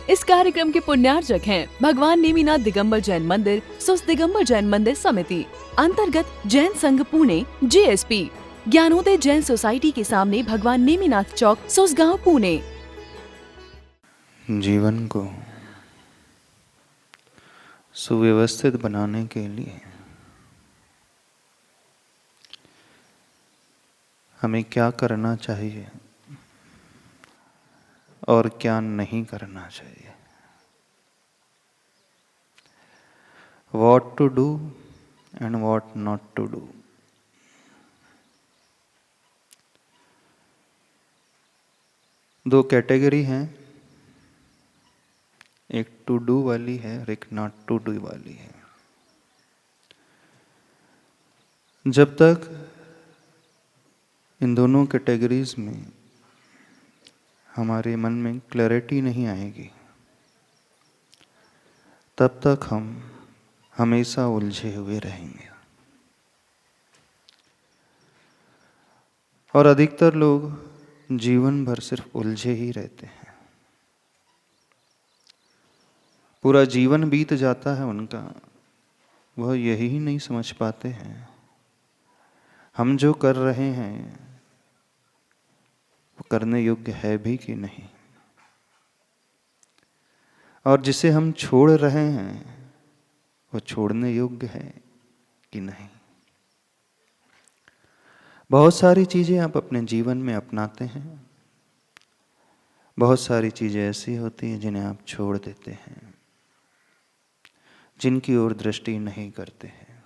इस कार्यक्रम के पुण्यार्जक हैं भगवान नेमिनाथ दिगंबर जैन मंदिर, सुस दिगंबर जैन मंदिर समिति, अंतर्गत जैन संघ पुणे JSP, ज्ञानोदय जैन सोसाइटी के सामने भगवान नेमिनाथ चौक, सुसगांव, पुणे। जीवन को सुव्यवस्थित बनाने के लिए हमें क्या करना चाहिए और क्या नहीं करना चाहिए, what to do and what not to do। दो कैटेगरी हैं, एक टू डू वाली है और एक नॉट टू डू वाली है। जब तक इन दोनों कैटेगरीज में हमारे मन में क्लैरिटी नहीं आएगी, तब तक हम हमेशा उलझे हुए रहेंगे। और अधिकतर लोग जीवन भर सिर्फ उलझे ही रहते हैं। पूरा जीवन बीत जाता है उनका, वह यही नहीं समझ पाते हैं हम जो कर रहे हैं वो करने योग्य है भी कि नहीं, और जिसे हम छोड़ रहे हैं वो छोड़ने योग्य है कि नहीं। बहुत सारी चीज़ें आप अपने जीवन में अपनाते हैं, बहुत सारी चीज़ें ऐसी होती हैं जिन्हें आप छोड़ देते हैं, जिनकी ओर दृष्टि नहीं करते हैं।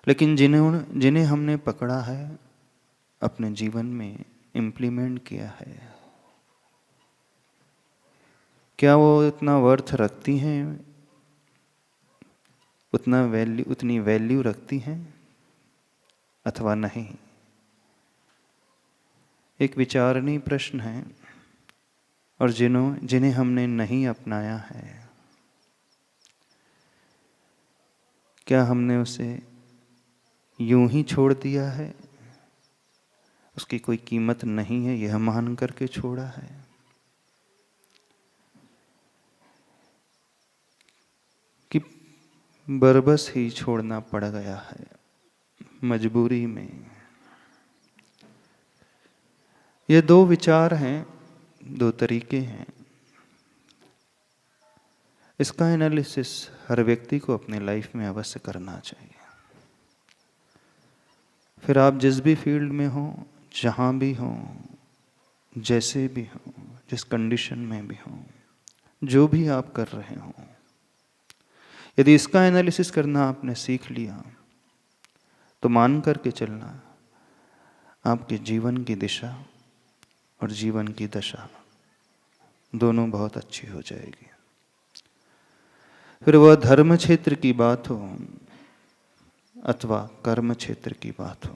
लेकिन जिन्हें हमने पकड़ा है, अपने जीवन में इम्प्लीमेंट किया है, क्या वो इतना वर्थ रखती हैं, उतनी वैल्यू रखती हैं अथवा नहीं? एक विचारणीय प्रश्न है। और जिन्हें हमने नहीं अपनाया है, क्या हमने उसे यूं ही छोड़ दिया है, उसकी कोई कीमत नहीं है यह मान करके छोड़ा है, कि बरबस ही छोड़ना पड़ गया है मजबूरी में? ये दो विचार हैं, दो तरीके हैं। इसका एनालिसिस हर व्यक्ति को अपने लाइफ में अवश्य करना चाहिए। फिर आप जिस भी फील्ड में हो, जहाँ भी हो, जैसे भी हो, जिस कंडीशन में भी हो, जो भी आप कर रहे हो, यदि इसका एनालिसिस करना आपने सीख लिया तो मान करके चलना, आपके जीवन की दिशा और जीवन की दशा दोनों बहुत अच्छी हो जाएगी। फिर वह धर्म क्षेत्र की बात हो अथवा कर्म क्षेत्र की बात हो,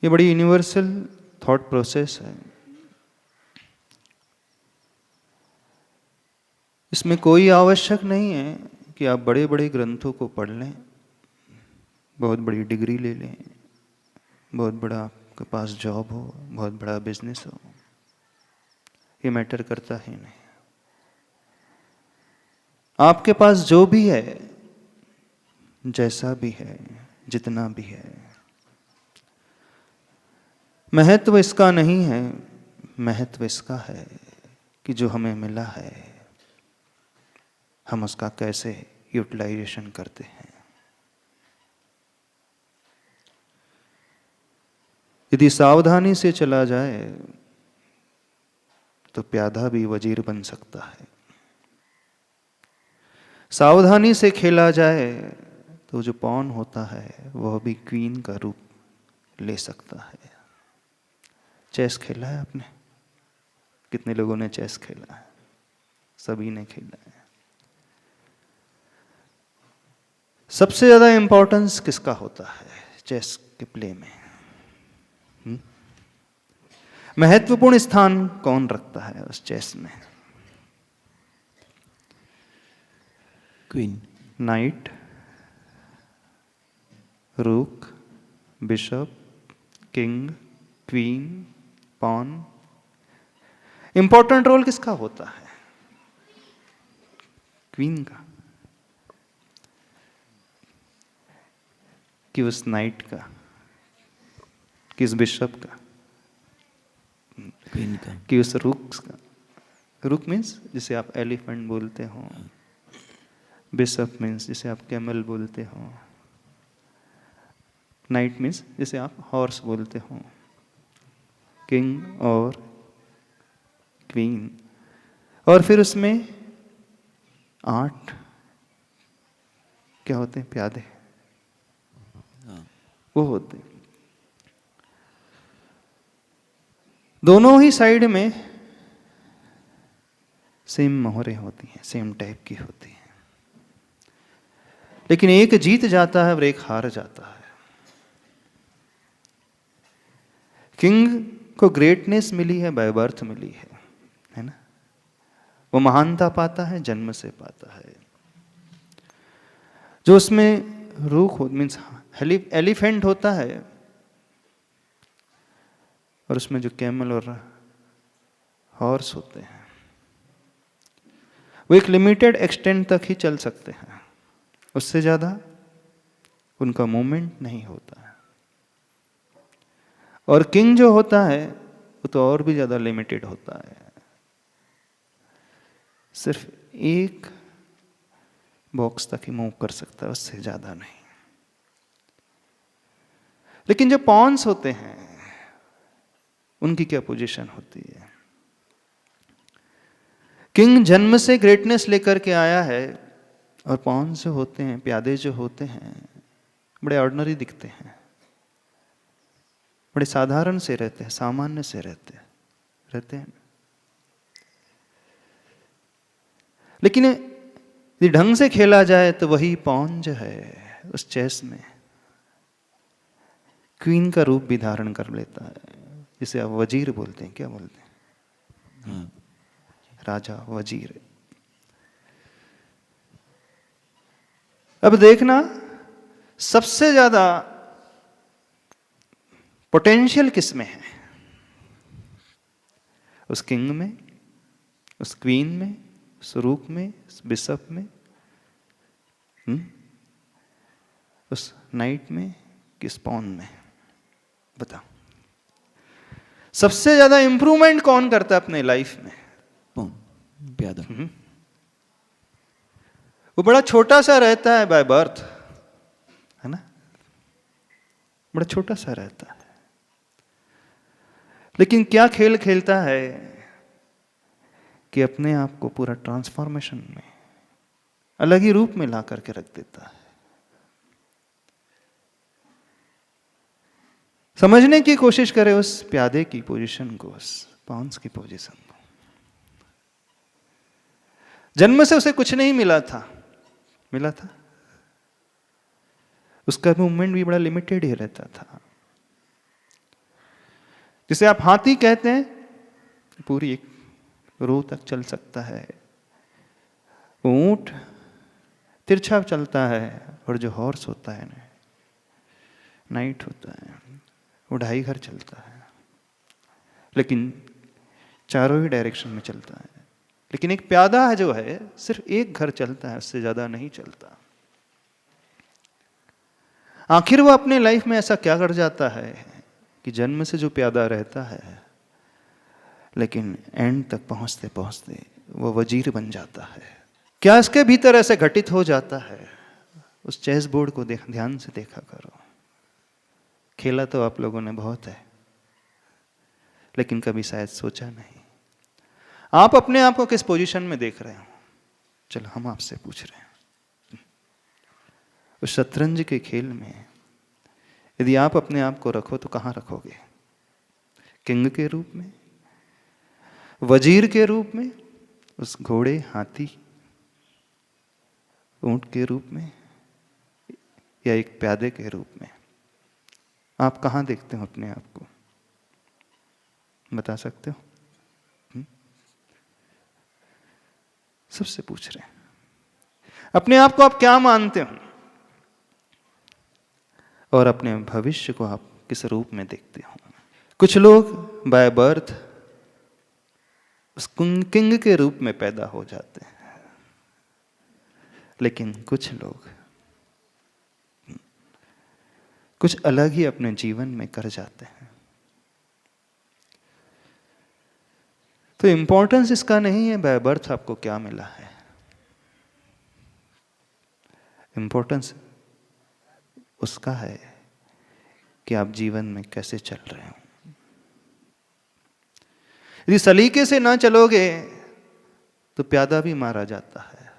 ये बड़ी यूनिवर्सल थॉट प्रोसेस है। इसमें कोई आवश्यक नहीं है कि आप बड़े बड़े ग्रंथों को पढ़ लें, बहुत बड़ी डिग्री ले लें, बहुत बड़ा आपके पास जॉब हो, बहुत बड़ा बिजनेस हो, ये मैटर करता ही नहीं। आपके पास जो भी है, जैसा भी है, जितना भी है, महत्व इसका नहीं है, महत्व इसका है कि जो हमें मिला है हम उसका कैसे यूटिलाइजेशन करते हैं। यदि सावधानी से चला जाए तो प्यादा भी वजीर बन सकता है, सावधानी से खेला जाए तो जो पॉन होता है वह भी क्वीन का रूप ले सकता है। चेस खेला है आपने? कितने लोगों ने चेस खेला है? सभी ने खेला है। सबसे ज्यादा इंपॉर्टेंस किसका होता है चेस के प्ले में? महत्वपूर्ण स्थान कौन रखता है उस चेस में? Queen, knight, rook, bishop, king, queen, pawn, important role किसका होता है? क्वीन का, कि उस नाइट का, कि उस बिशप का, क्वीन का, कि उस रुक का? रुक मीन्स जिसे आप एलिफेंट बोलते हो, बिशप मीन्स जिसे आप कैमल बोलते हो, नाइट मीन्स जिसे आप हॉर्स बोलते हो, किंग और क्वीन। और फिर उसमें 8 क्या होते हैं? प्यादे, वो होते हैं। दोनों ही साइड में सेम मोहरें होती हैं, सेम टाइप की होती हैं, लेकिन एक जीत जाता है और एक हार जाता है। किंग को ग्रेटनेस मिली है, बाय बर्थ मिली है ना? वो महानता पाता है, जन्म से पाता है। जो उसमें रूख हो मीन्स एलिफेंट होता है, और उसमें जो कैमल और हॉर्स होते हैं, वो एक लिमिटेड एक्सटेंट तक ही चल सकते हैं, उससे ज़्यादा उनका मूवमेंट नहीं होता है। और किंग जो होता है वो तो और भी ज़्यादा लिमिटेड होता है, सिर्फ एक बॉक्स तक ही मूव कर सकता है, उससे ज़्यादा नहीं। लेकिन जो पॉन्स होते हैं उनकी क्या पोजीशन होती है? किंग जन्म से ग्रेटनेस लेकर के आया है, और पॉन्स जो होते हैं, प्यादे जो होते हैं, बड़े ऑर्डिनरी दिखते हैं, बड़े साधारण से रहते हैं, सामान्य से रहते हैं। लेकिन यदि ढंग से खेला जाए तो वही पॉन जो है उस चेस में क्वीन का रूप भी धारण कर लेता है, जिसे आप वजीर बोलते हैं। क्या बोलते हैं? राजा, वजीर। अब देखना, सबसे ज्यादा पोटेंशियल किस में है? उस किंग में, उस क्वीन में, उस रूक में, उस बिशप में, उस नाइट में, किस पॉन में? बताओ, सबसे ज्यादा इंप्रूवमेंट कौन करता है अपने लाइफ में? पॉन, प्यादा। वो बड़ा छोटा सा रहता है बाय बर्थ, है ना? बड़ा छोटा सा रहता है, लेकिन क्या खेल खेलता है कि अपने आप को पूरा ट्रांसफॉर्मेशन में, अलग ही रूप में ला करके रख देता है। समझने की कोशिश करें उस प्यादे की पोजीशन को, उस पॉन्स की पोजीशन को। जन्म से उसे कुछ नहीं मिला था, उसका मूवमेंट भी बड़ा लिमिटेड ही रहता था। जिसे आप हाथी कहते हैं, पूरी एक रो तक चल सकता है। ऊंट तिरछा चलता है, और जो हॉर्स होता है ना, नाइट होता है, वो 2.5 घर चलता है, लेकिन चारों ही डायरेक्शन में चलता है। लेकिन एक प्यादा है जो है सिर्फ एक घर चलता है, उससे ज्यादा नहीं चलता। आखिर वो अपने लाइफ में ऐसा क्या कर जाता है कि जन्म से जो प्यादा रहता है, लेकिन एंड तक पहुंचते पहुंचते वो वजीर बन जाता है? क्या इसके भीतर ऐसे घटित हो जाता है? उस चेस बोर्ड को ध्यान से देखा करो। खेला तो आप लोगों ने बहुत है, लेकिन कभी शायद सोचा नहीं। आप अपने आप को किस पोजीशन में देख रहे हो? चलो हम आपसे पूछ रहे हैं, उस शतरंज के खेल में यदि आप अपने आप को रखो तो कहाँ रखोगे? किंग के रूप में, वजीर के रूप में, उस घोड़े, हाथी, ऊंट के रूप में, या एक प्यादे के रूप में? आप कहाँ देखते हो अपने आप को? बता सकते हो? सबसे पूछ रहे हैं, अपने आप को आप क्या मानते हो, और अपने भविष्य को आप किस रूप में देखते हो? कुछ लोग बाय बर्थ उस किंग के रूप में पैदा हो जाते हैं। लेकिन कुछ लोग कुछ अलग ही अपने जीवन में कर जाते हैं। तो इंपॉर्टेंस इसका नहीं है बाय बर्थ आपको क्या मिला है, इंपॉर्टेंस उसका है कि आप जीवन में कैसे चल रहे हो। यदि सलीके से ना चलोगे तो प्यादा भी मारा जाता है,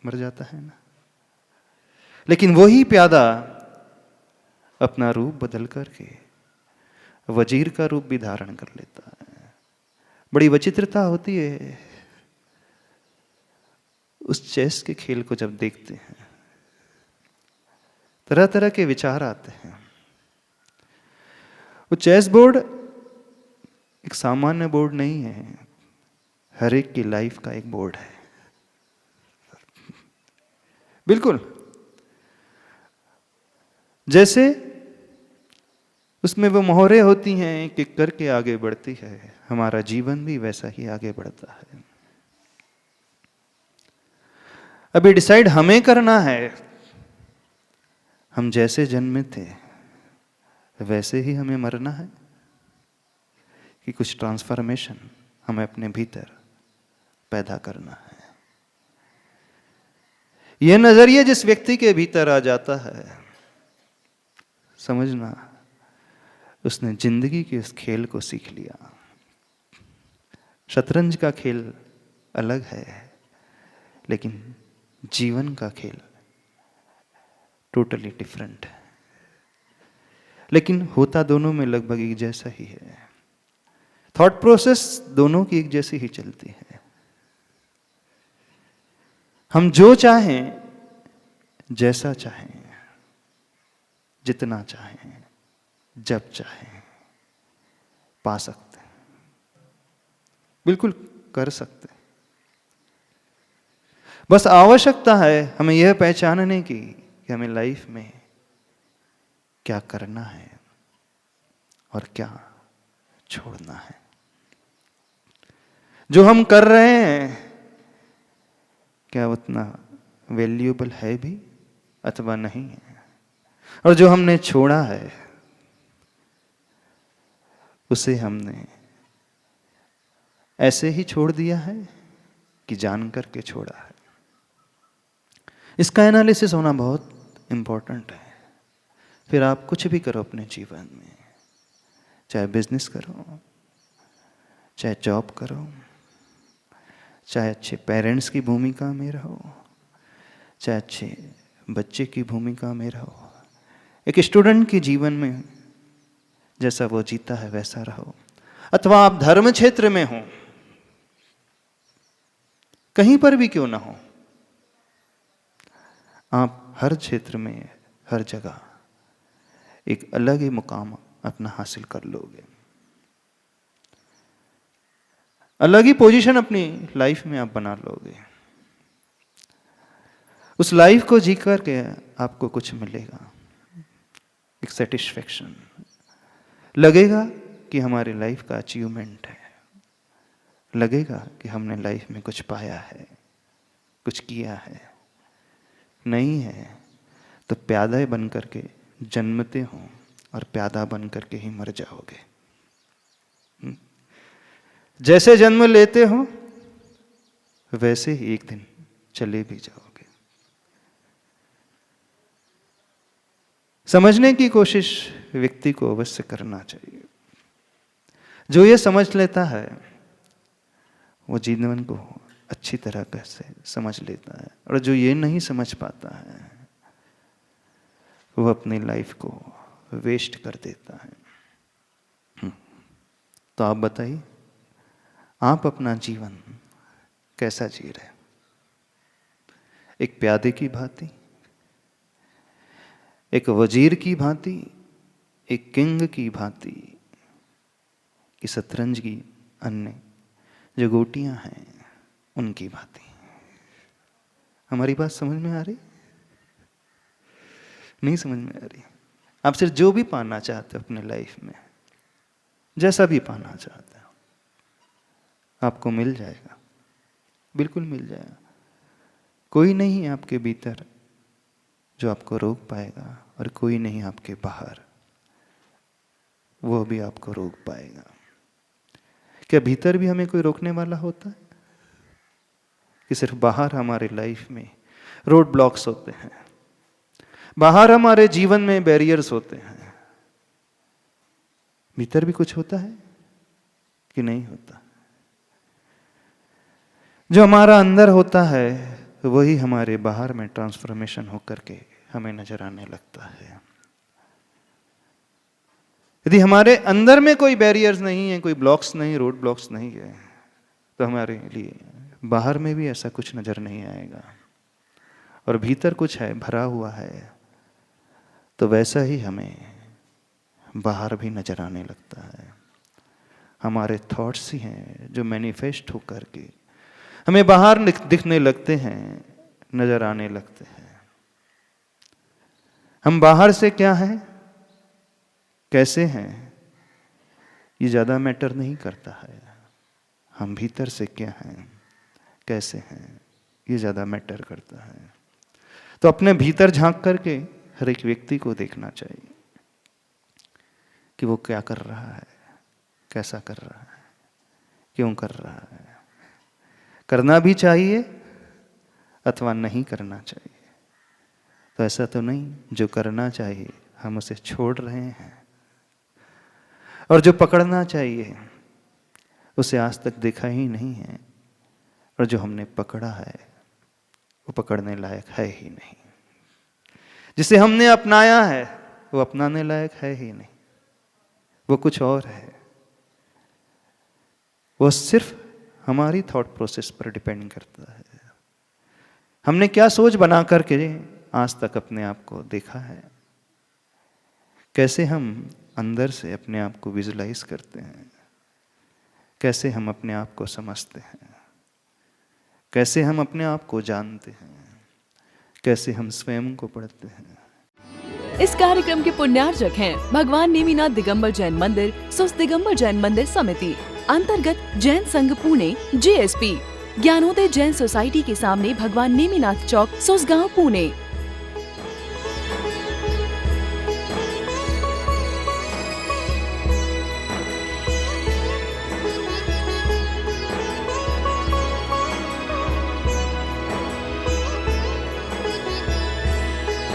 मर जाता है ना। लेकिन वही प्यादा अपना रूप बदल करके वजीर का रूप भी धारण कर लेता है। बड़ी विचित्रता होती है उस चेस के खेल को जब देखते हैं, तरह तरह के विचार आते हैं। वो चेस बोर्ड एक सामान्य बोर्ड नहीं है, हर एक की लाइफ का एक बोर्ड है। बिल्कुल जैसे उसमें वो मोहरें होती हैं एक एक करके आगे बढ़ती है, हमारा जीवन भी वैसा ही आगे बढ़ता है। अभी डिसाइड हमें करना है, हम जैसे जन्मे थे वैसे ही हमें मरना है कि कुछ ट्रांसफॉर्मेशन हमें अपने भीतर पैदा करना है। यह नजरिया जिस व्यक्ति के भीतर आ जाता है, समझना उसने जिंदगी के इस खेल को सीख लिया। शतरंज का खेल अलग है, लेकिन जीवन का खेल टोटली डिफरेंट है। लेकिन होता दोनों में लगभग एक जैसा ही है। थॉट प्रोसेस दोनों की एक जैसी ही चलती है। हम जो चाहें, जैसा चाहें, जितना चाहें, जब चाहें पा सकते हैं, बिल्कुल कर सकते हैं। बस आवश्यकता है हमें यह पहचानने की कि हमें लाइफ में क्या करना है और क्या छोड़ना है। जो हम कर रहे हैं क्या उतना वैल्यूएबल है भी अथवा नहीं है, और जो हमने छोड़ा है उसे हमने ऐसे ही छोड़ दिया है कि जान करके छोड़ा है। इसका एनालिसिस होना बहुत इंपॉर्टेंट है। फिर आप कुछ भी करो अपने जीवन में, चाहे बिजनेस करो, चाहे जॉब करो, चाहे अच्छे पेरेंट्स की भूमिका में रहो, चाहे अच्छे बच्चे की भूमिका में रहो, एक स्टूडेंट के जीवन में जैसा वो जीता है वैसा रहो, अथवा आप धर्म क्षेत्र में हो, कहीं पर भी क्यों ना हो, आप हर क्षेत्र में, हर जगह एक अलग ही मुकाम अपना हासिल कर लोगे। अलग ही पोजीशन अपनी लाइफ में आप बना लोगे। उस लाइफ को जी करके आपको कुछ मिलेगा, एक सेटिस्फेक्शन लगेगा कि हमारी लाइफ का अचीवमेंट है, लगेगा कि हमने लाइफ में कुछ पाया है, कुछ किया है। नहीं है तो प्यादा बन करके जन्मते हो और प्यादा बन करके ही मर जाओगे। जैसे जन्म लेते हो वैसे ही एक दिन चले भी जाओगे। समझने की कोशिश व्यक्ति को अवश्य करना चाहिए। जो ये समझ लेता है वो जीवन को अच्छी तरह से समझ लेता है, और जो ये नहीं समझ पाता है वो अपनी लाइफ को वेस्ट कर देता है। तो आप बताइए, आप अपना जीवन कैसा जी रहे? एक प्यादे की भांति, एक वजीर की भांति, एक किंग की भांति, कि शतरंज की अन्य जो गोटियां हैं उनकी भांति? हमारी बात समझ में आ रही? नहीं समझ में आ रही? आप सिर्फ जो भी पाना चाहते हो अपने लाइफ में, जैसा भी पाना चाहते हो, आपको मिल जाएगा, बिल्कुल मिल जाएगा। कोई नहीं है आपके भीतर जो आपको रोक पाएगा, और कोई नहीं आपके बाहर वो भी आपको रोक पाएगा। क्या भीतर भी हमें कोई रोकने वाला होता है? कि सिर्फ बाहर हमारे लाइफ में रोड ब्लॉक्स होते हैं, बाहर हमारे जीवन में बैरियर्स होते हैं, भीतर भी कुछ होता है कि नहीं होता? जो हमारा अंदर होता है वही हमारे बाहर में ट्रांसफॉर्मेशन होकर के हमें नजर आने लगता है। यदि हमारे अंदर में कोई बैरियर्स नहीं है, कोई ब्लॉक्स नहीं, रोड ब्लॉक्स नहीं है, तो हमारे लिए बाहर में भी ऐसा कुछ नजर नहीं आएगा। और भीतर कुछ है, भरा हुआ है, तो वैसा ही हमें बाहर भी नजर आने लगता है। हमारे थॉट्स ही हैं जो मैनिफेस्ट होकर के हमें बाहर दिखने लगते हैं, नजर आने लगते हैं। हम बाहर से क्या हैं, कैसे हैं, ये ज़्यादा मैटर नहीं करता है। हम भीतर से क्या हैं, कैसे हैं, ये ज़्यादा मैटर करता है। तो अपने भीतर झांक करके हर एक व्यक्ति को देखना चाहिए कि वो क्या कर रहा है, कैसा कर रहा है, क्यों कर रहा है, करना भी चाहिए अथवा नहीं करना चाहिए। तो ऐसा तो नहीं जो करना चाहिए हम उसे छोड़ रहे हैं, और जो पकड़ना चाहिए उसे आज तक देखा ही नहीं है, और जो हमने पकड़ा है वो पकड़ने लायक है ही नहीं। जिसे हमने अपनाया है वो अपनाने लायक है ही नहीं, वो कुछ और है। वो सिर्फ हमारी थॉट प्रोसेस पर डिपेंड करता है। हमने क्या सोच बना करके आज तक अपने आप को देखा है, कैसे हम अंदर से अपने आप को विजुलाइज करते हैं, कैसे हम अपने आप को समझते हैं, कैसे हम अपने आप को जानते हैं, कैसे हम स्वयं को पढ़ते हैं। इस कार्यक्रम के पुण्यार्जक हैं भगवान नेमिनाथ दिगंबर जैन मंदिर, सुस दिगंबर जैन मंदिर समिति, अंतर्गत जैन संघ पुणे JSP, ज्ञानोदय जैन सोसाइटी के सामने भगवान नेमिनाथ चौक, सुसगांव, पुणे।